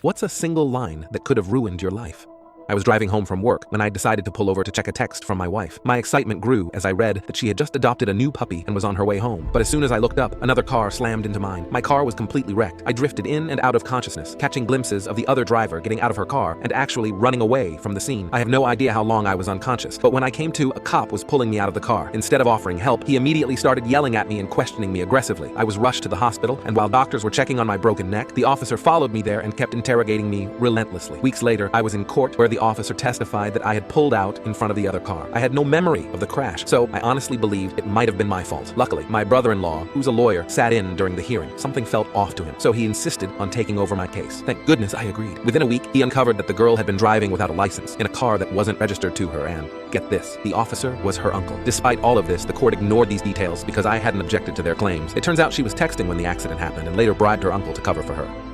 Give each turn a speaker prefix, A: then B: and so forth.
A: What's a single line that could have ruined your life? I was driving home from work when I decided to pull over to check a text from my wife. My excitement grew as I read that she had just adopted a new puppy and was on her way home. But as soon as I looked up, another car slammed into mine. My car was completely wrecked. I drifted in and out of consciousness, catching glimpses of the other driver getting out of her car and actually running away from the scene. I have no idea how long I was unconscious, but when I came to, a cop was pulling me out of the car. Instead of offering help, he immediately started yelling at me and questioning me aggressively. I was rushed to the hospital, and while doctors were checking on my broken neck, the officer followed me there and kept interrogating me relentlessly. Weeks later, I was in court where the officer testified that I had pulled out in front of the other car. I had no memory of the crash, so I honestly believed it might have been my fault. Luckily, my brother-in-law, who's a lawyer, sat in during the hearing. Something felt off to him, so he insisted on taking over my case. Thank goodness I agreed. Within a week, he uncovered that the girl had been driving without a license in a car that wasn't registered to her, and get this, the officer was her uncle. Despite all of this, the court ignored these details because I hadn't objected to their claims. It turns out she was texting when the accident happened and later bribed her uncle to cover for her.